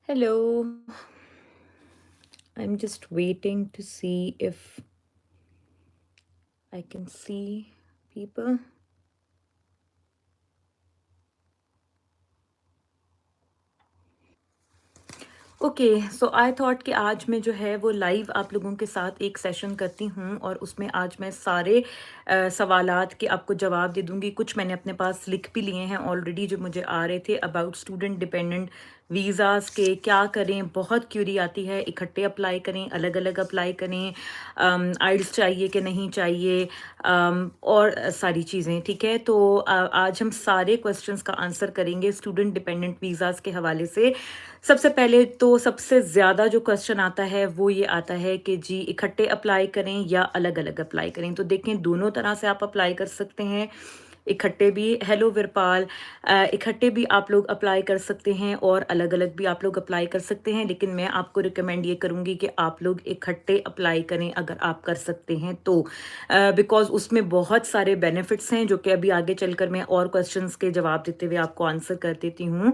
Hello, I'm just waiting to see if I can see people. Okay, so I thought कि आज मैं जो है वो लाइव आप लोगों के साथ एक सेशन करती हूँ और उसमें आज मैं सारे सवालात के आपको जवाब दे दूँगी। कुछ मैंने अपने पास लिख भी लिए हैं ऑलरेडी जो मुझे आ रहे थे अबाउट स्टूडेंट डिपेंडेंट वीज़ाज़ के क्या करें। बहुत क्यूरी आती है, इकट्ठे अप्लाई करें, अलग अलग अप्लाई करें, आइल्स चाहिए कि नहीं चाहिए, और सारी चीज़ें। ठीक है, तो आज हम सारे क्वेश्चंस का आंसर करेंगे स्टूडेंट डिपेंडेंट वीज़ाज़ के हवाले से। सबसे पहले तो सबसे ज़्यादा जो क्वेश्चन आता है वो ये आता है कि जी इकट्ठे अप्लाई करें या अलग-अलग अप्लाई करें। तो देखें दोनों तरह से आप अप्लाई कर सकते हैं। इकट्ठे भी हेलो विरपाल, इकट्ठे भी आप लोग अप्लाई कर सकते हैं और अलग-अलग भी आप लोग अप्लाई कर सकते हैं। लेकिन मैं आपको रिकमेंड ये करूँगी कि आप लोग इकट्ठे अप्लाई करें अगर आप कर सकते हैं तो। बिकॉज़ उसमें बहुत सारे बेनिफिट्स हैं जो कि अभी आगे चलकर मैं और क्वेश्चंस के जवाब देते हुए आपको आंसर कर देती हूँ।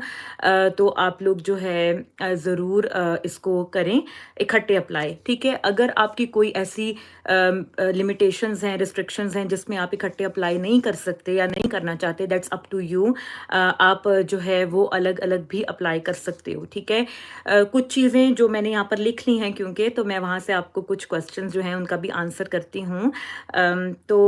तो आप लोग जो है ज़रूर इसको करें, इकट्ठे अप्लाई। ठीक है, अगर आपकी कोई ऐसी लिमिटेशंस हैं, रिस्ट्रिक्शंस हैं जिसमें आप इकट्ठे अप्लाई नहीं कर सकते या नहीं करना चाहते, दैट्स अप टू यू। आप जो है वो अलग अलग भी अप्लाई कर सकते हो। ठीक है, कुछ चीज़ें जो मैंने यहाँ पर लिख ली हैं क्योंकि तो मैं वहाँ से आपको कुछ क्वेश्चन जो हैं उनका भी आंसर करती हूँ। तो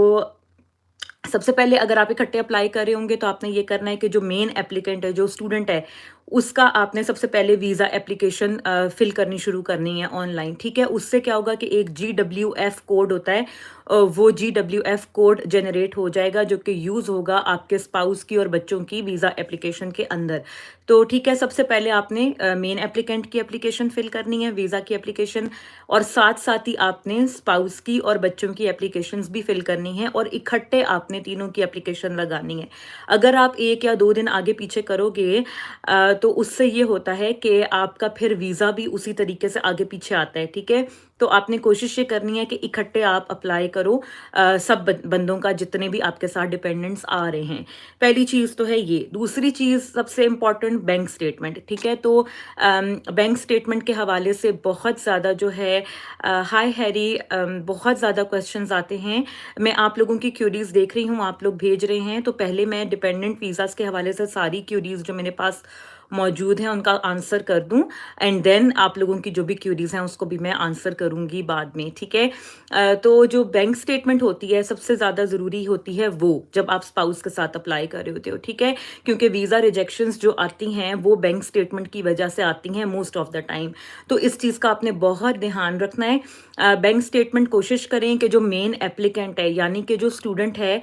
सबसे पहले अगर आप इकट्ठे अप्लाई कर रहे होंगे तो आपने ये करना है कि जो मेन एप्लीकेंट है, जो स्टूडेंट है, उसका आपने सबसे पहले वीज़ा एप्लीकेशन फिल करनी शुरू करनी है ऑनलाइन। ठीक है, उससे क्या होगा कि एक GWF कोड होता है, वो GWF कोड जनरेट हो जाएगा जो कि यूज़ होगा आपके स्पाउस की और बच्चों की वीज़ा एप्लीकेशन के अंदर। तो ठीक है, सबसे पहले आपने मेन एप्लीकेंट की एप्लीकेशन फिल करनी है, वीज़ा की एप्लीकेशन, और साथ साथ ही आपने स्पाउस की और बच्चों की एप्लीकेशंस भी फिल करनी है और इकट्ठे आपने तीनों की एप्लीकेशन लगानी है। अगर आप 1 या 2 दिन आगे पीछे करोगे तो उससे ये होता है कि आपका फिर वीज़ा भी उसी तरीके से आगे पीछे आता है। ठीक है, तो आपने कोशिश ये करनी है कि इकट्ठे आप अप्लाई करो सब बंदों का जितने भी आपके साथ डिपेंडेंट्स आ रहे हैं। पहली चीज़ तो है ये। दूसरी चीज़ सबसे इम्पॉर्टेंट बैंक स्टेटमेंट। ठीक है, तो बैंक स्टेटमेंट के हवाले से बहुत ज़्यादा जो है हाय हैरी, बहुत ज़्यादा क्वेश्चंस आते हैं। मैं आप लोगों की क्यूरीज देख रही हूँ, आप लोग भेज रहे हैं, तो पहले मैं डिपेंडेंट वीज़ाज़ के हवाले से सारी क्यूरीज जो मेरे पास मौजूद हैं उनका आंसर कर दूं, एंड देन आप लोगों की जो भी क्यूरीज हैं उसको भी मैं आंसर करूंगी बाद में। ठीक है, तो जो बैंक स्टेटमेंट होती है सबसे ज़्यादा ज़रूरी होती है वो जब आप स्पाउस के साथ अप्लाई कर रहे होते हो। ठीक है, क्योंकि वीज़ा रिजेक्शंस जो आती हैं वो बैंक स्टेटमेंट की वजह से आती हैं मोस्ट ऑफ द टाइम। तो इस चीज़ का आपने बहुत ध्यान रखना है। बैंक स्टेटमेंट कोशिश करें कि जो मेन एप्लीकेंट है यानी कि जो स्टूडेंट है,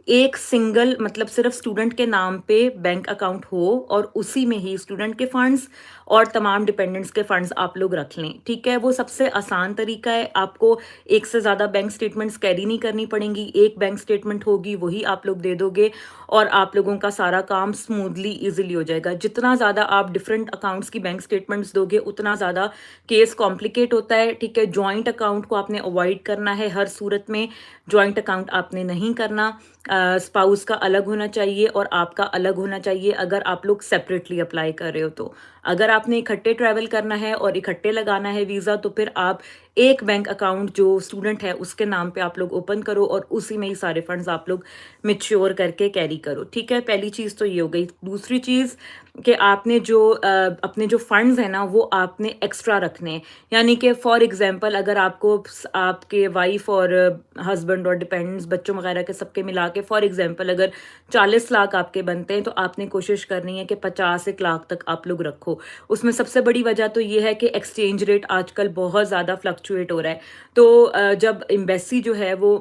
एक सिंगल मतलब सिर्फ स्टूडेंट के नाम पे बैंक अकाउंट हो और उसी में ही स्टूडेंट के फंड्स और तमाम डिपेंडेंट्स के फंड्स आप लोग रख लें। ठीक है, वो सबसे आसान तरीका है। आपको एक से ज़्यादा बैंक स्टेटमेंट्स कैरी नहीं करनी पड़ेंगी, एक बैंक स्टेटमेंट होगी वही आप लोग दे दोगे और आप लोगों का सारा काम स्मूथली इजीली हो जाएगा। जितना ज़्यादा आप डिफरेंट अकाउंट्स की बैंक स्टेटमेंट्स दोगे उतना ज़्यादा केस कॉम्प्लिकेट होता है। ठीक है, जॉइंट अकाउंट को आपने अवॉइड करना है हर सूरत में। जॉइंट अकाउंट आपने नहीं करना, स्पाउस का अलग होना चाहिए और आपका अलग होना चाहिए अगर आप लोग सेपरेटली अप्लाई कर रहे हो तो। अगर आपने इकट्ठे ट्रैवल करना है और इकट्ठे लगाना है वीज़ा तो फिर आप एक बैंक अकाउंट जो स्टूडेंट है उसके नाम पे आप लोग ओपन करो और उसी में ही सारे फंड्स आप लोग मिच्योर करके कैरी करो। ठीक है, पहली चीज़ तो ये हो गई। दूसरी चीज़ कि आपने जो अपने जो फंड्स हैं ना वो आपने एक्स्ट्रा रखने हैं। यानी कि फॉर एग्जांपल अगर आपको आपके वाइफ और हस्बैंड और डिपेंडेंट्स बच्चों वगैरह के सबके मिला के फॉर एग्जांपल अगर 40 लाख आपके बनते हैं तो आपने कोशिश करनी है कि 50 1 लाख तक आप लोग रखो। उसमें सबसे बड़ी वजह तो ये है कि एक्सचेंज रेट आजकल बहुत ज़्यादा फ्लक्चुएट हो रहा है। तो जब एम्बेसी जो है वो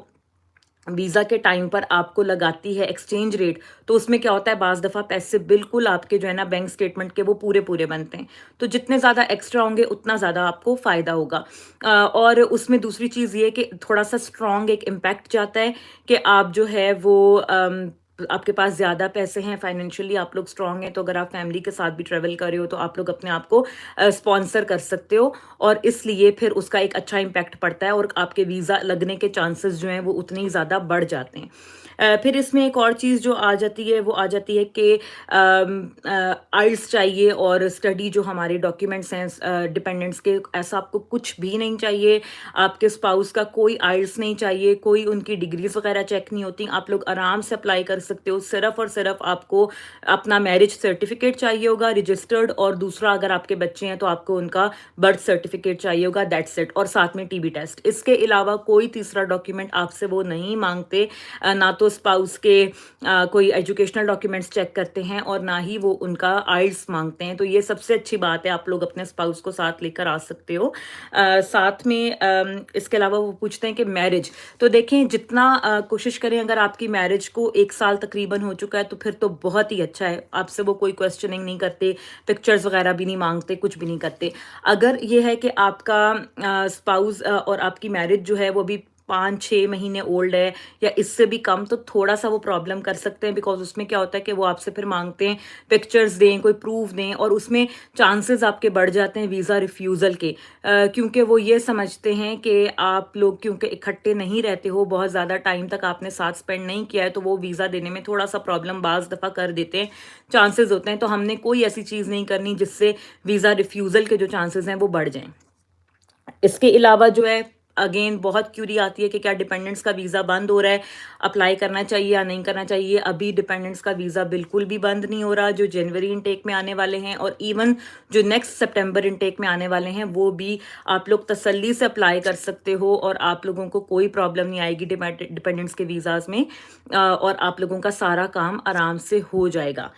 वीज़ा के टाइम पर आपको लगाती है एक्सचेंज रेट, तो उसमें क्या होता है बाज़ दफ़ा पैसे बिल्कुल आपके जो है ना बैंक स्टेटमेंट के वो पूरे पूरे बनते हैं। तो जितने ज़्यादा एक्स्ट्रा होंगे उतना ज़्यादा आपको फ़ायदा होगा। और उसमें दूसरी चीज़ ये कि थोड़ा सा स्ट्रॉन्ग एक इम्पैक्ट जाता है कि आप जो है वो आपके पास ज़्यादा पैसे हैं, फाइनेंशियली आप लोग स्ट्रॉन्ग हैं, तो अगर आप फैमिली के साथ भी ट्रैवल कर रहे हो तो आप लोग अपने आप को स्पॉन्सर कर सकते हो और इसलिए फिर उसका एक अच्छा इम्पैक्ट पड़ता है और आपके वीज़ा लगने के चांसेस जो हैं वो उतने ही ज़्यादा बढ़ जाते हैं। फिर इसमें एक और चीज़ जो आ जाती है वो आ जाती है कि आइल्स चाहिए और स्टडी जो हमारे डॉक्यूमेंट्स हैं डिपेंडेंट्स के, ऐसा आपको कुछ भी नहीं चाहिए। आपके स्पाउस का कोई आइल्स नहीं चाहिए, कोई उनकी डिग्रीज वगैरह चेक नहीं होती, आप लोग आराम से अप्लाई कर सकते हो। सिर्फ और सिर्फ आपको अपना मैरिज सर्टिफिकेट चाहिए होगा रजिस्टर्ड, और दूसरा अगर आपके बच्चे हैं तो आपको उनका बर्थ सर्टिफिकेट चाहिए होगा, दैट्स इट, और साथ में टीबी टेस्ट। इसके अलावा कोई तीसरा डॉक्यूमेंट आपसे वो नहीं मांगते। ना तो स्पाउस के कोई एजुकेशनल डॉक्यूमेंट्स चेक करते हैं और ना ही वो उनका आइल्स मांगते हैं। तो ये सबसे अच्छी बात है, आप लोग अपने स्पाउस को साथ लेकर आ सकते हो। साथ में इसके अलावा वो पूछते हैं कि मैरिज, तो देखें जितना कोशिश करें, अगर आपकी मैरिज को 1 साल तकरीबन हो चुका है तो फिर तो बहुत ही अच्छा है, आपसे वो कोई क्वेश्चनिंग नहीं करते, पिक्चर्स वगैरह भी नहीं मांगते, कुछ भी नहीं करते। अगर ये है कि आपका स्पाउस और आपकी मैरिज जो है वो भी 5-6 महीने ओल्ड है या इससे भी कम, तो थोड़ा सा वो प्रॉब्लम कर सकते हैं, बिकॉज उसमें क्या होता है कि वो आपसे फिर मांगते हैं पिक्चर्स दें, कोई प्रूफ दें, और उसमें चांसेस आपके बढ़ जाते हैं वीज़ा रिफ्यूज़ल के, क्योंकि वो ये समझते हैं कि आप लोग क्योंकि इकट्ठे नहीं रहते हो, बहुत ज़्यादा टाइम तक आपने साथ स्पेंड नहीं किया है, तो वो वीज़ा देने में थोड़ा सा प्रॉब्लम बाज़ दफ़ा कर देते हैं, चांसेस होते हैं। तो हमने कोई ऐसी चीज़ नहीं करनी जिससे वीज़ा रिफ्यूज़ल के जो चांसेस हैं वो बढ़ जाएं। इसके अलावा जो है, अगेन बहुत क्यूरी आती है कि क्या डिपेंडेंट्स का वीज़ा बंद हो रहा है, अप्लाई करना चाहिए या नहीं करना चाहिए। अभी डिपेंडेंट्स का वीज़ा बिल्कुल भी बंद नहीं हो रहा, जो जनवरी इनटेक में आने वाले हैं और इवन जो नेक्स्ट सितंबर इनटेक में आने वाले हैं वो भी आप लोग तसल्ली से अप्लाई कर सकते हो, और आप लोगों को कोई प्रॉब्लम नहीं आएगी डिपेंडेंट्स के वीज़ाज़ में, और आप लोगों का सारा काम आराम से हो जाएगा।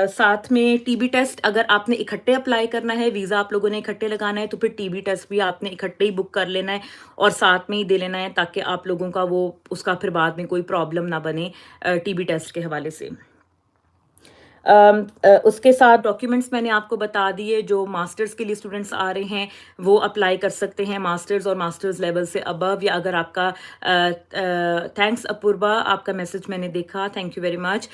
साथ में टीबी टेस्ट, अगर आपने इकट्ठे अप्लाई करना है, वीज़ा आप लोगों ने इकट्ठे लगाना है, तो फिर टीबी टेस्ट भी आपने इकट्ठे ही बुक कर लेना है और साथ में ही दे लेना है, ताकि आप लोगों का वो उसका फिर बाद में कोई प्रॉब्लम ना बने टीबी टेस्ट के हवाले से। उसके साथ डॉक्यूमेंट्स मैंने आपको बता दिए। जो मास्टर्स के लिए स्टूडेंट्स आ रहे हैं वो अप्लाई कर सकते हैं मास्टर्स और मास्टर्स लेवल से अबव, या अगर आपका थैंक्स अपूर्वा, आपका मैसेज मैंने देखा, थैंक यू वेरी मच।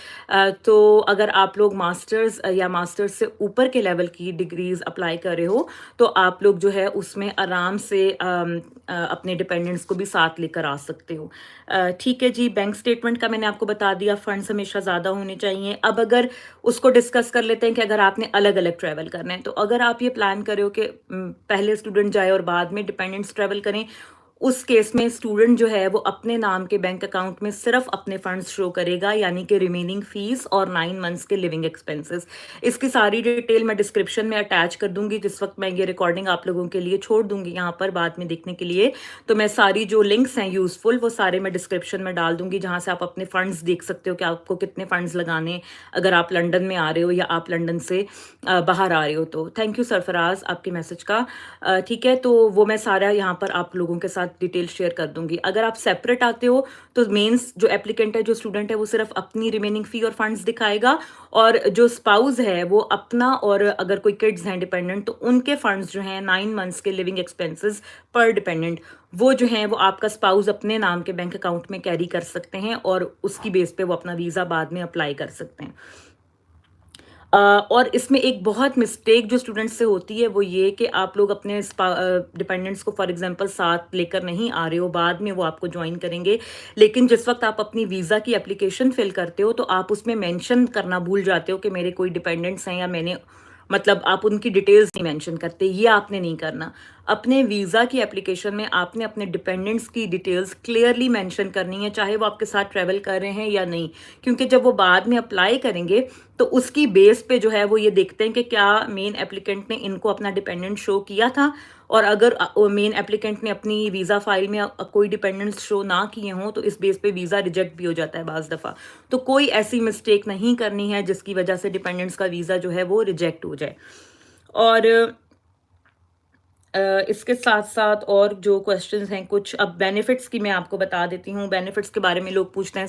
तो अगर आप लोग मास्टर्स या मास्टर्स से ऊपर के लेवल की डिग्रीज अप्लाई कर रहे हो तो आप लोग जो है उसमें आराम से अपने डिपेंडेंट्स को भी साथ लेकर आ सकते हो। ठीक है जी, बैंक स्टेटमेंट का मैंने आपको बता दिया, फंड्स हमेशा ज़्यादा होने चाहिए। अब अगर उसको डिस्कस कर लेते हैं कि अगर आपने अलग अलग ट्रैवल करना है, तो अगर आप ये प्लान करो कि पहले स्टूडेंट जाए और बाद में डिपेंडेंट्स ट्रैवल करें, उस केस में स्टूडेंट जो है वो अपने नाम के बैंक अकाउंट में सिर्फ अपने फंड्स शो करेगा, यानी कि रिमेनिंग फीस और 9 मंथ्स के लिविंग एक्सपेंसेस। इसकी सारी डिटेल मैं डिस्क्रिप्शन में अटैच कर दूंगी, जिस वक्त मैं ये रिकॉर्डिंग आप लोगों के लिए छोड़ दूंगी यहाँ पर बाद में देखने के लिए। तो मैं सारी जो लिंक्स हैं यूजफुल वो सारे मैं डिस्क्रिप्शन में डाल दूंगी, जहाँ से आप अपने फंड्स देख सकते हो कि आपको कितने फंड्स लगाने अगर आप लंदन में आ रहे हो या आप लंदन से बाहर आ रहे हो। तो थैंक यू सरफराज आपके मैसेज का। ठीक है, तो वो मैं सारा यहाँ पर आप लोगों के साथ डिटेल शेयर कर दूंगी। अगर आप सेपरेट आते हो तो मेंस जो एप्लीकेंट है, जो स्टूडेंट है, वो सिर्फ अपनी रिमेनिंग फी और फंड्स दिखाएगा, और जो स्पाउस है वो अपना, और अगर कोई किड्स हैं डिपेंडेंट तो उनके फंड्स जो हैं 9 मंथ्स के लिविंग एक्सपेंसेस पर डिपेंडेंट, वो जो हैं वो आपका स्पाउस अपने नाम के बैंक अकाउंट में कैरी कर सकते हैं और उसकी बेस पे वो अपना वीज़ा बाद में अप्लाई कर सकते हैं। और इसमें एक बहुत मिस्टेक जो स्टूडेंट्स से होती है वो ये कि आप लोग अपने डिपेंडेंट्स को फॉर एग्जांपल साथ लेकर नहीं आ रहे हो, बाद में वो आपको ज्वाइन करेंगे, लेकिन जिस वक्त आप अपनी वीज़ा की एप्लीकेशन फिल करते हो तो आप उसमें मेंशन करना भूल जाते हो कि मेरे कोई डिपेंडेंट्स हैं, या मैंने मतलब आप उनकी डिटेल्स नहीं मेंशन करते। ये आपने नहीं करना। अपने वीज़ा की एप्लीकेशन में आपने अपने डिपेंडेंट्स की डिटेल्स क्लियरली मेंशन करनी है, चाहे वो आपके साथ ट्रैवल कर रहे हैं या नहीं, क्योंकि जब वो बाद में अप्लाई करेंगे तो उसकी बेस पे जो है वो ये देखते हैं कि क्या मेन एप्लीकेंट ने इनको अपना डिपेंडेंट शो किया था, और अगर मेन एप्लीकेंट ने अपनी वीज़ा फाइल में कोई डिपेंडेंट्स शो ना किए हों तो इस बेस पे वीज़ा रिजेक्ट भी हो जाता है बाज़ दफ़ा। तो कोई ऐसी मिस्टेक नहीं करनी है जिसकी वजह से डिपेंडेंट्स का वीज़ा जो है वो रिजेक्ट हो जाए। और इसके साथ साथ और जो क्वेश्चंस हैं कुछ, अब बेनिफिट्स की मैं आपको बता देती हूँ। बेनिफिट्स के बारे में लोग पूछते हैं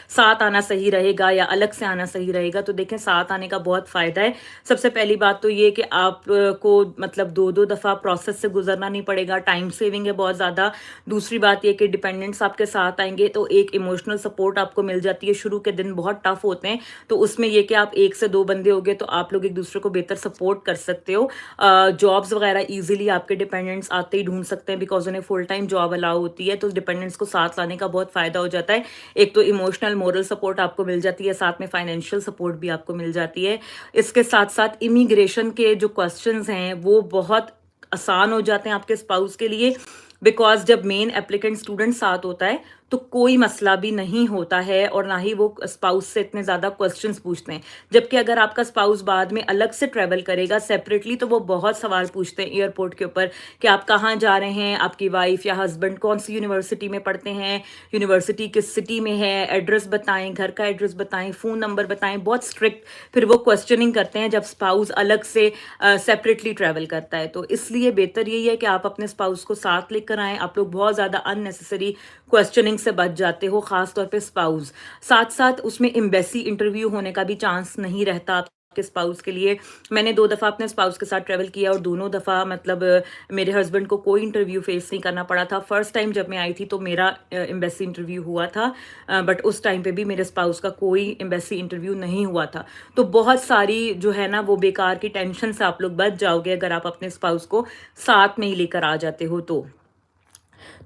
साथ आना सही रहेगा या अलग से आना सही रहेगा। तो देखें, साथ आने का बहुत फ़ायदा है। सबसे पहली बात तो ये कि आप को मतलब दो दफ़ा प्रोसेस से गुजरना नहीं पड़ेगा, टाइम सेविंग है बहुत ज़्यादा। दूसरी बात ये कि डिपेंडेंट्स आपके साथ आएंगे तो एक इमोशनल सपोर्ट आपको मिल जाती है। शुरू के दिन बहुत टफ होते हैं, तो उसमें ये कि आप 1 से 2 बंदे होगे तो आप लोग एक दूसरे को बेहतर सपोर्ट कर सकते हो। जॉब्स वगैरह ईजिली आपके डिपेंडेंट्स आते ही ढूंढ सकते हैं, बिकॉज उन्हें फुल टाइम जॉब अलाउ होती है, तो डिपेंडेंट्स को साथ लाने का बहुत फ़ायदा हो जाता है। एक तो इमोशनल मोरल सपोर्ट आपको मिल जाती है, साथ में फाइनेंशियल सपोर्ट भी आपको मिल जाती है। इसके साथ साथ इमिग्रेशन के जो क्वेश्चंस हैं वो बहुत आसान हो जाते हैं आपके स्पाउस के लिए, बिकॉज जब मेन एप्लीकेंट स्टूडेंट साथ होता है तो कोई मसला भी नहीं होता है और ना ही वो स्पाउस से इतने ज़्यादा क्वेश्चंस पूछते हैं। जबकि अगर आपका स्पाउस बाद में अलग से ट्रैवल करेगा सेपरेटली, तो वो बहुत सवाल पूछते हैं एयरपोर्ट के ऊपर कि आप कहाँ जा रहे हैं, आपकी वाइफ या हस्बैंड कौन सी यूनिवर्सिटी में पढ़ते हैं, यूनिवर्सिटी किस सिटी में है, एड्रेस बताएं, घर का एड्रेस बताएं, फ़ोन नंबर बताएं, बहुत स्ट्रिक्ट फिर वो क्वेश्चनिंग करते हैं जब स्पाउस अलग से सेपरेटली ट्रैवल करता है। तो इसलिए बेहतर यही है कि आप अपने स्पाउस को साथ लेकर आएँ। आप लोग बहुत ज़्यादा अननेसेसरी क्वेश्चनिंग से बच जाते हो, खास तौर पे स्पाउस। साथ साथ उसमें एम्बेसी इंटरव्यू होने का भी चांस नहीं रहता आपके स्पाउस के लिए। मैंने 2 दफ़ा अपने स्पाउस के साथ ट्रैवल किया और दोनों दफ़ा मतलब मेरे हस्बैंड को कोई इंटरव्यू फेस नहीं करना पड़ा था। फर्स्ट टाइम जब मैं आई थी तो मेरा एम्बेसी इंटरव्यू हुआ था, बट उस टाइम पे भी मेरे स्पाउस का कोई एम्बेसी इंटरव्यू नहीं हुआ था। तो बहुत सारी जो है ना वो बेकार की टेंशन से आप लोग बच जाओगे अगर आप अपने स्पाउस को साथ में ही लेकर आ जाते हो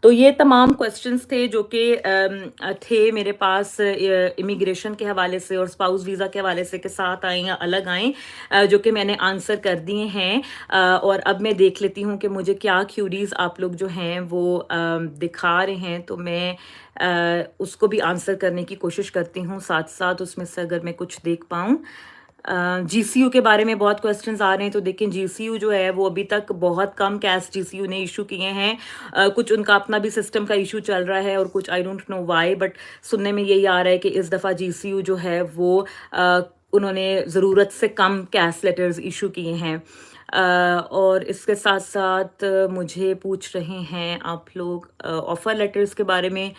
तो ये तमाम क्वेश्चंस थे जो कि थे मेरे पास इमिग्रेशन के हवाले से और स्पाउस वीज़ा के हवाले से, के साथ आए या अलग आए, जो कि मैंने आंसर कर दिए हैं। और अब मैं देख लेती हूँ कि मुझे क्या क्यूरीज आप लोग जो हैं वो दिखा रहे हैं, तो मैं उसको भी आंसर करने की कोशिश करती हूँ साथ साथ, उसमें से अगर मैं कुछ देख पाऊँ। जीसीयू के बारे में बहुत क्वेश्चंस आ रहे हैं, तो देखें जीसीयू जो है वो अभी तक बहुत कम कैश जीसीयू ने इशू किए हैं। कुछ उनका अपना भी सिस्टम का इशू चल रहा है और कुछ I don't know why, but सुनने में यही आ रहा है कि इस दफ़ा जीसीयू जो है वो उन्होंने ज़रूरत से कम कैश लेटर्स इशू किए हैं। और इसके साथ साथ मुझे पूछ रहे हैं आप लोग ऑफ़र लेटर्स के बारे में।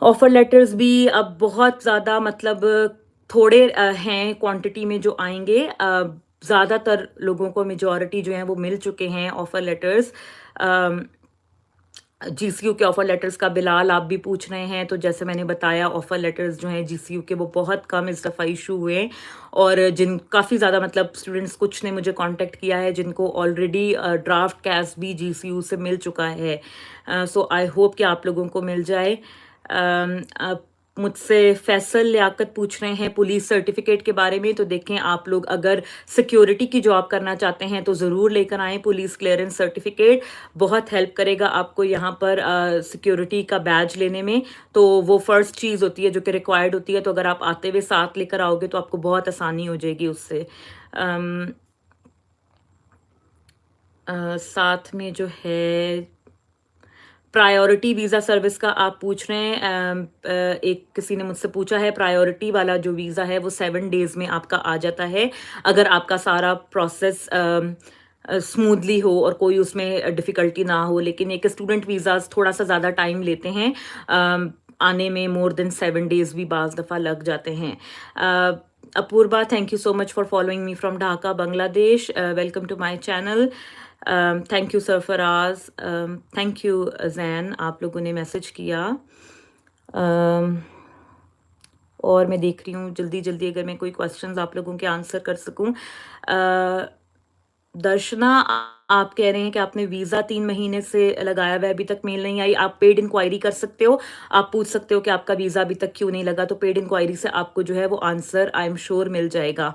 ऑफ़र लेटर्स भी अब बहुत ज़्यादा मतलब थोड़े हैं क्वांटिटी में जो आएँगे। ज़्यादातर लोगों को मेजॉरिटी जो है वो मिल चुके हैं ऑफ़र लेटर्स। जीसीयू के ऑफ़र लेटर्स का बिलाल आप भी पूछ रहे हैं, तो जैसे मैंने बताया ऑफ़र लेटर्स जो हैं जीसीयू के वो बहुत कम इस दफ़ा इशू हुए हैं और जिन काफ़ी ज़्यादा मतलब स्टूडेंट्स कुछ ने मुझे कांटेक्ट किया है जिनको ऑलरेडी ड्राफ्ट कैश भी जीसीयू से मिल चुका है। सो आई होप कि आप लोगों को मिल जाए। अब मुझसे फैसल लियाकत पूछ रहे हैं पुलिस सर्टिफिकेट के बारे में, तो देखें आप लोग अगर सिक्योरिटी की जॉब करना चाहते हैं तो ज़रूर लेकर आएँ पुलिस क्लियरेंस सर्टिफिकेट, बहुत हेल्प करेगा आपको यहाँ पर सिक्योरिटी का बैज लेने में। तो वो फर्स्ट चीज़ होती है जो कि रिक्वायर्ड होती है, तो अगर आप आते हुए साथ लेकर आओगे तो आपको बहुत आसानी हो जाएगी उससे। साथ में जो है प्रायोरिटी वीज़ा सर्विस का आप पूछ रहे हैं। एक किसी ने मुझसे पूछा है, प्रायोरिटी वाला जो वीज़ा है वो 7 डेज़ में आपका आ जाता है अगर आपका सारा प्रोसेस स्मूथली हो और कोई उसमें डिफ़िकल्टी ना हो। लेकिन एक स्टूडेंट वीज़ाज़ थोड़ा सा ज़्यादा टाइम लेते हैं, आने में मोर देन 7 डेज़ भी बाज़ दफ़ा लग जाते हैं। Apurva, thank you so much for following me from Dhaka Bangladesh. Welcome to my channel. Thank you Sarfaraz, thank you Jain, आप लोगों ने मैसेज किया। और मैं देख रही हूँ जल्दी जल्दी अगर मैं कोई क्वेश्चंस आप लोगों के आंसर कर सकूँ। दर्शना, आप कह रहे हैं कि आपने वीज़ा 3 महीने से लगाया हुआ है, अभी तक मेल नहीं आई। आप पेड इंक्वायरी कर सकते हो, आप पूछ सकते हो कि आपका वीज़ा अभी तक क्यों नहीं लगा, तो पेड इंक्वायरी से आपको जो है वो आंसर आई एम श्योर मिल जाएगा।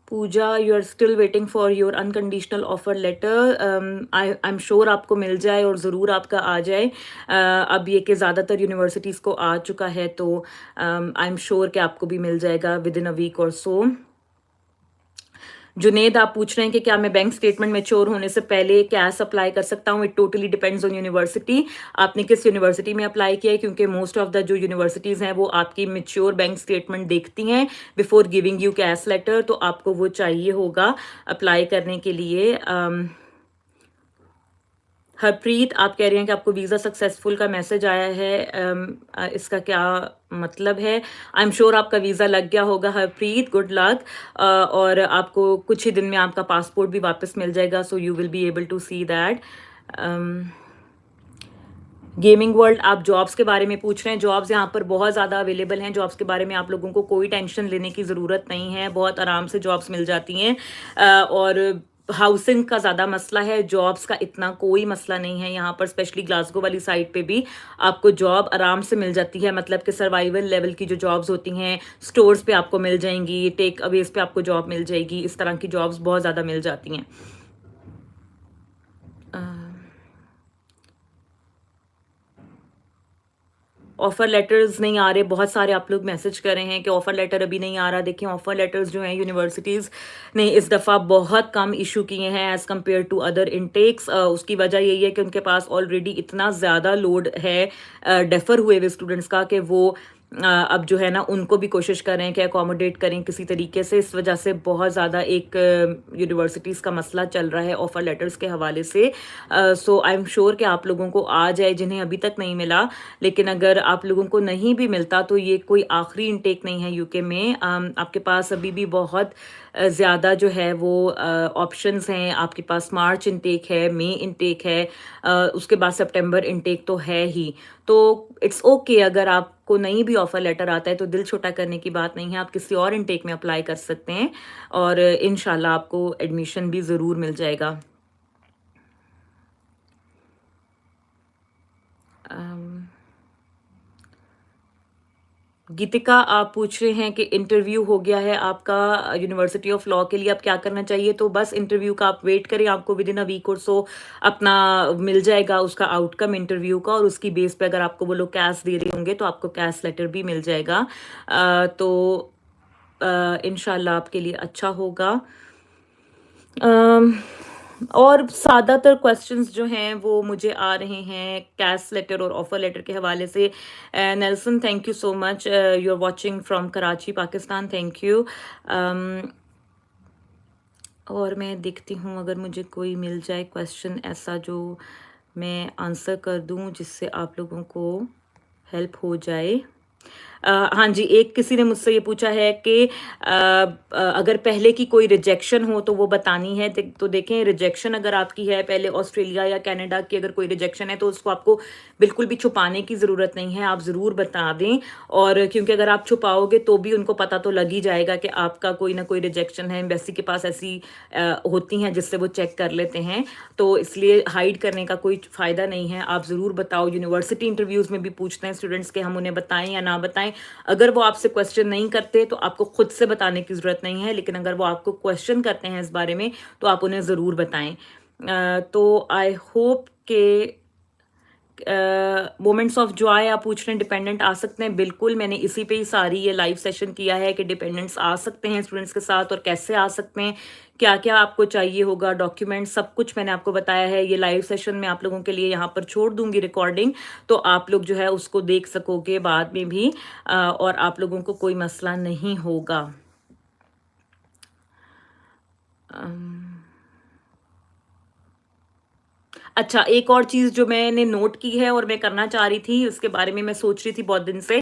Pooja, you are still waiting for your unconditional offer letter. I am sure आपको मिल जाए और ज़रूर आपका आ जाए। अब ये कि ज़्यादातर यूनिवर्सिटीज़ को आ चुका है, तो आई एम श्योर कि आपको भी मिल जाएगा विद इन अ वीक और सो। जुनेद, आप पूछ रहे हैं कि क्या मैं बैंक स्टेटमेंट मैच्योर होने से पहले कैश अप्लाई कर सकता हूँ। It totally depends on university, आपने किस यूनिवर्सिटी में अप्लाई किया है, क्योंकि मोस्ट ऑफ द जो यूनिवर्सिटीज़ हैं वो आपकी मैच्योर बैंक स्टेटमेंट देखती हैं before giving you cash letter, तो आपको वो चाहिए होगा अप्लाई करने के लिए। हरप्रीत, आप कह रहे हैं कि आपको वीज़ा सक्सेसफुल का मैसेज आया है, इसका क्या मतलब है। आई एम श्योर आपका वीज़ा लग गया होगा हरप्रीत, गुड लक। और आपको कुछ ही दिन में आपका पासपोर्ट भी वापस मिल जाएगा, so you will be able to see that. Gaming world, आप जॉब्स के बारे में पूछ रहे हैं। जॉब्स यहाँ पर बहुत ज़्यादा अवेलेबल हैं। जॉब्स के बारे में आप लोगों को कोई टेंशन लेने की ज़रूरत नहीं है, बहुत आराम से जॉब्स मिल जाती हैं। और हाउसिंग का ज़्यादा मसला है, जॉब्स का इतना कोई मसला नहीं है यहाँ पर। स्पेशली ग्लासगो वाली साइड पे भी आपको जॉब आराम से मिल जाती है, मतलब कि सर्वाइवल लेवल की जो जॉब्स होती हैं, स्टोर्स पे आपको मिल जाएंगी, टेक अवेज पे आपको जॉब मिल जाएगी, इस तरह की जॉब्स बहुत ज़्यादा मिल जाती हैं। ऑफ़र लेटर्स नहीं आ रहे, बहुत सारे आप लोग मैसेज कर रहे हैं कि ऑफ़र लेटर अभी नहीं आ रहा। देखिए, ऑफ़र लेटर्स जो हैं यूनिवर्सिटीज़ ने इस दफ़ा बहुत कम इशू किए हैं as compare to other intakes. उसकी वजह यही है कि उनके पास ऑलरेडी इतना ज़्यादा लोड है डेफ़र हुए हुए स्टूडेंट्स का, कि वो अब जो है ना उनको भी कोशिश कर रहे हैं कि अकोमोडेट करें किसी तरीके से। इस वजह से बहुत ज़्यादा एक यूनिवर्सिटीज़ का मसला चल रहा है ऑफ़र लेटर्स के हवाले से। सो आई एम श्योर कि आप लोगों को आ जाए जिन्हें अभी तक नहीं मिला। लेकिन अगर आप लोगों को नहीं भी मिलता तो ये कोई आखिरी इनटेक नहीं है यूके में। आपके पास अभी भी बहुत ज़्यादा जो है वो ऑप्शंस हैं। आपके पास मार्च इनटेक है, मई इनटेक है, उसके बाद सितंबर इनटेक तो है ही। तो इट्स ओके, अगर आपको नहीं भी ऑफ़र लेटर आता है तो दिल छोटा करने की बात नहीं है, आप किसी और इनटेक में अप्लाई कर सकते हैं और इंशाल्लाह आपको एडमिशन भी ज़रूर मिल जाएगा। गीतिका, आप पूछ रहे हैं कि इंटरव्यू हो गया है आपका यूनिवर्सिटी ऑफ लॉ के लिए, अब क्या करना चाहिए? तो बस इंटरव्यू का आप वेट करें, आपको विद इन अ वीक और सो अपना मिल जाएगा उसका आउटकम इंटरव्यू का, और उसकी बेस पे अगर आपको वो लोग कैश दे रहे होंगे तो आपको कैश लेटर भी मिल जाएगा। तो इंशाल्लाह आपके लिए अच्छा होगा। अम, और ज़्यादातर क्वेश्चंस जो हैं वो मुझे आ रहे हैं कैश लेटर और ऑफ़र लेटर के हवाले से। Nelson, thank you so much, you are watching from Karachi Pakistan, thank you. और मैं देखती हूँ अगर मुझे कोई मिल जाए क्वेश्चन ऐसा जो मैं आंसर कर दूँ जिससे आप लोगों को हेल्प हो जाए। हाँ जी, एक किसी ने मुझसे ये पूछा है कि अगर पहले की कोई रिजेक्शन हो तो वो बतानी है। तो देखें, रिजेक्शन अगर आपकी है पहले ऑस्ट्रेलिया या कनाडा की, अगर कोई रिजेक्शन है तो उसको आपको बिल्कुल भी छुपाने की ज़रूरत नहीं है, आप ज़रूर बता दें। और क्योंकि अगर आप छुपाओगे तो भी उनको पता तो लग ही जाएगा कि आपका कोई ना कोई रिजेक्शन है। एम्बेसी के पास ऐसी होती हैं जिससे वो चेक कर लेते हैं, तो इसलिए हाइड करने का कोई फ़ायदा नहीं है, आप ज़रूर बताओ। यूनिवर्सिटी इंटरव्यूज़ में भी पूछते हैं स्टूडेंट्स के हम उन्हें बताएं या ना बताएं। अगर वो आपसे क्वेश्चन नहीं करते तो आपको खुद से बताने की ज़रूरत नहीं है, लेकिन अगर वो आपको क्वेश्चन करते हैं इस बारे में तो आप उन्हें ज़रूर बताएं। तो आई होप के मोमेंट्स ऑफ जॉय आप पूछ रहे हैं डिपेंडेंट आ सकते हैं, बिल्कुल मैंने इसी पे ही सारी ये लाइव सेशन किया है कि डिपेंडेंट्स आ सकते हैं स्टूडेंट्स के साथ और कैसे आ सकते हैं, क्या क्या आपको चाहिए होगा, डॉक्यूमेंट, सब कुछ मैंने आपको बताया है। ये लाइव सेशन मैं आप लोगों के लिए यहाँ पर छोड़ दूंगी रिकॉर्डिंग, तो आप लोग जो है उसको देख सकोगे बाद में भी, और आप लोगों को कोई मसला नहीं होगा। अच्छा, एक और चीज़ जो मैंने नोट की है और मैं करना चाह रही थी, उसके बारे में मैं सोच रही थी बहुत दिन से।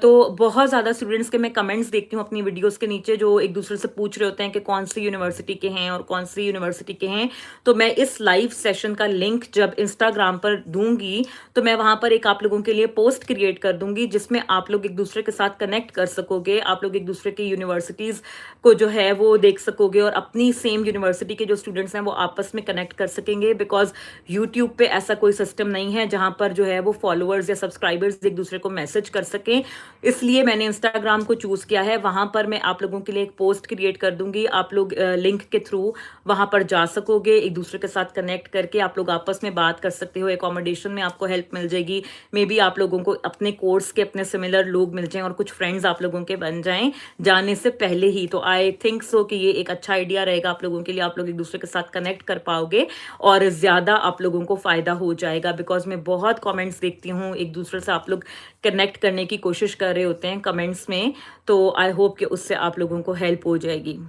तो बहुत ज़्यादा स्टूडेंट्स के मैं कमेंट्स देखती हूँ अपनी वीडियोस के नीचे, जो एक दूसरे से पूछ रहे होते हैं कि कौन सी यूनिवर्सिटी के हैं और कौन सी यूनिवर्सिटी के हैं। तो मैं इस लाइव सेशन का लिंक जब इंस्टाग्राम पर दूंगी तो मैं वहाँ पर एक आप लोगों के लिए पोस्ट क्रिएट कर दूंगी जिसमें आप लोग एक दूसरे के साथ कनेक्ट कर सकोगे, आप लोग एक दूसरे की यूनिवर्सिटीज़ को जो है वो देख सकोगे और अपनी सेम यूनिवर्सिटी के जो स्टूडेंट्स हैं वो आपस में कनेक्ट कर सकेंगे। बिकॉज यूट्यूब पे ऐसा कोई सिस्टम नहीं है जहां पर जो है वो फॉलोअर्स या सब्सक्राइबर्स एक दूसरे को मैसेज कर सकें, इसलिए मैंने इंस्टाग्राम को चूज किया है। वहां पर मैं आप लोगों के लिए एक पोस्ट क्रिएट कर दूंगी, आप लोग लिंक के थ्रू वहां पर जा सकोगे, एक दूसरे के साथ कनेक्ट करके आप लोग आपस में बात कर सकते हो, एकोमोडेशन में आपको हेल्प मिल जाएगी, मे बी आप लोगों को अपने कोर्स के अपने सिमिलर लोग मिल जाएं और कुछ फ्रेंड्स आप लोगों के बन जाएं जाने से पहले ही। तो आई थिंक सो कि ये एक अच्छा आइडिया रहेगा आप लोगों के लिए, आप लोग एक दूसरे के साथ कनेक्ट कर पाओगे और ज़्यादा आप लोगों को फ़ायदा हो जाएगा। बिकॉज मैं बहुत कमेंट्स देखती हूँ, एक दूसरे से आप लोग कनेक्ट करने की कोशिश कर रहे होते हैं कमेंट्स में, तो आई होप कि उससे आप लोगों को हेल्प हो जाएगी।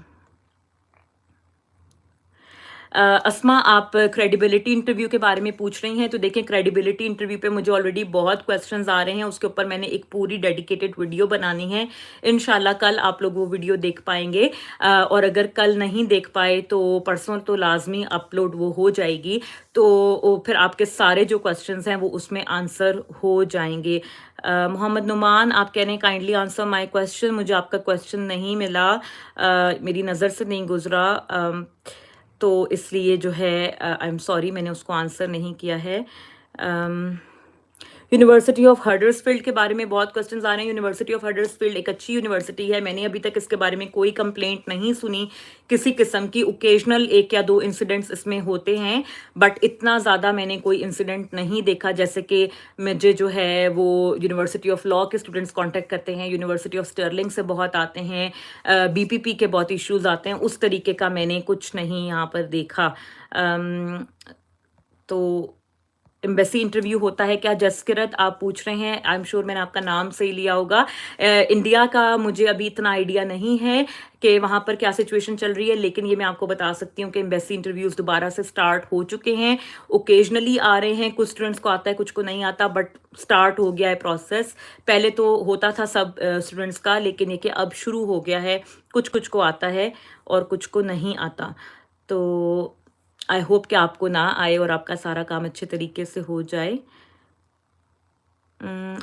अस्मा, आप क्रेडिबिलिटी इंटरव्यू के बारे में पूछ रही हैं, तो देखिए क्रेडिबिलिटी इंटरव्यू पे मुझे ऑलरेडी बहुत क्वेश्चंस आ रहे हैं, उसके ऊपर मैंने एक पूरी डेडिकेटेड वीडियो बनानी है। इंशाल्लाह कल आप लोग वो वीडियो देख पाएंगे, और अगर कल नहीं देख पाए तो परसों तो लाजमी अपलोड वो हो जाएगी, तो फिर आपके सारे जो क्वेश्चंस हैं वो उसमें आंसर हो जाएंगे। मोहम्मद नुमान, आप कह रहे हैं काइंडली आंसर माय क्वेश्चन। मुझे आपका क्वेश्चन नहीं मिला, मेरी नज़र से नहीं गुजरा, तो इसलिए जो है आई एम सॉरी, मैंने उसको आंसर नहीं किया है। यूनिवर्सिटी ऑफ हडर्सफील्ड के बारे में बहुत क्वेश्चंस आ रहे हैं। यूनिवर्सिटी ऑफ हडर्सफील्ड एक अच्छी यूनिवर्सिटी है, मैंने अभी तक इसके बारे में कोई कंप्लेंट नहीं सुनी किसी किस्म की। ओकेजनल 1 या 2 इंसिडेंट्स इसमें होते हैं, बट इतना ज़्यादा मैंने कोई इंसिडेंट नहीं देखा। जैसे कि मुझे जो है वो यूनिवर्सिटी ऑफ लॉ के स्टूडेंट्स कांटेक्ट करते हैं, यूनिवर्सिटी ऑफ स्टर्लिंग से बहुत आते हैं, बीपीपी के बहुत इश्यूज़ आते हैं, उस तरीके का मैंने कुछ नहीं यहाँ पर देखा। तो एम्बेसी इंटरव्यू होता है क्या? जसकिरत आप पूछ रहे हैं, आई एम श्योर मैंने आपका नाम सही लिया होगा। इंडिया का मुझे अभी इतना आइडिया नहीं है कि वहाँ पर क्या सिचुएशन चल रही है, लेकिन ये मैं आपको बता सकती हूँ कि एम्बेसी इंटरव्यूज़ दोबारा से स्टार्ट हो चुके हैं। ओकेजनली आ रहे हैं, कुछ स्टूडेंट्स को आता है, कुछ को नहीं आता, बट स्टार्ट हो गया है प्रोसेस। पहले तो होता था सब स्टूडेंट्स का, लेकिन ये कि अब शुरू हो गया है, कुछ कुछ को आता है और कुछ को नहीं आता। तो आई होप कि आपको ना आए और आपका सारा काम अच्छे तरीके से हो जाए।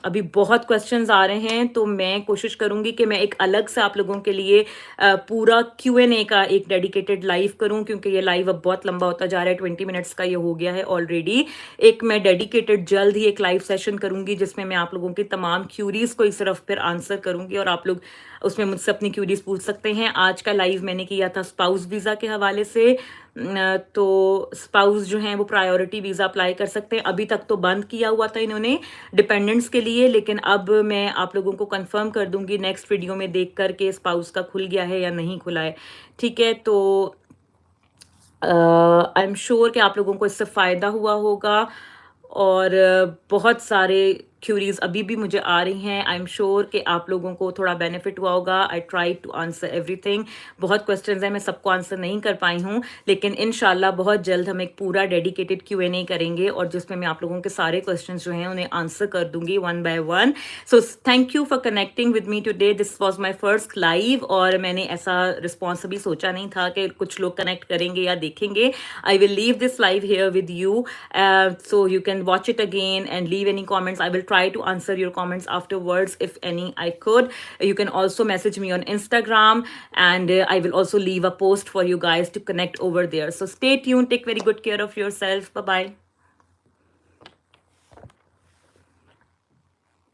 अभी बहुत क्वेश्चंस आ रहे हैं, तो मैं कोशिश करूंगी कि मैं एक अलग से आप लोगों के लिए पूरा Q&A का एक डेडिकेटेड लाइव करूं, क्योंकि ये लाइव अब बहुत लंबा होता जा रहा है, 20 मिनट्स का ये हो गया है ऑलरेडी। एक मैं डेडिकेटेड जल्द ही एक लाइव सेशन करूंगी जिसमें मैं आप लोगों की तमाम क्यूरीज को इस तरफ फिर आंसर करूंगी और आप लोग उसमें मुझसे अपनी क्यूरीज पूछ सकते हैं। आज का लाइव मैंने किया था स्पाउस वीज़ा के हवाले से, तो स्पाउस जो हैं वो प्रायोरिटी वीज़ा अप्लाई कर सकते हैं। अभी तक तो बंद किया हुआ था इन्होंने डिपेंडेंट्स के लिए, लेकिन अब मैं आप लोगों को कंफर्म कर दूंगी नेक्स्ट वीडियो में देख कर के स्पाउस का खुल गया है या नहीं खुला है। ठीक है, तो आई एम श्योर कि आप लोगों को इससे फ़ायदा हुआ होगा, और बहुत सारे क्यूरीज अभी भी मुझे आ रही हैं। आई एम श्योर कि आप लोगों को थोड़ा बेनिफिट हुआ होगा। I try to answer everything. बहुत क्वेश्चंस हैं, मैं सबको आंसर नहीं कर पाई हूँ, लेकिन इंशाल्लाह बहुत जल्द हम एक पूरा डेडिकेटेड Q&A करेंगे, और जिसमें मैं आप लोगों के सारे क्वेश्चंस जो हैं उन्हें आंसर कर दूंगी one by one. So thank you for connecting with me today. This was my first live, और मैंने ऐसा रिस्पॉन्स अभी सोचा नहीं था कि कुछ लोग कनेक्ट करेंगे या देखेंगे। I will leave this live here with you, so you can watch it again and leave any comments. I will try to answer your comments afterwards if any I could. You can also message me on Instagram, and I will also leave a post for you guys to connect over there. So stay tuned, take very good care of yourself. Bye bye.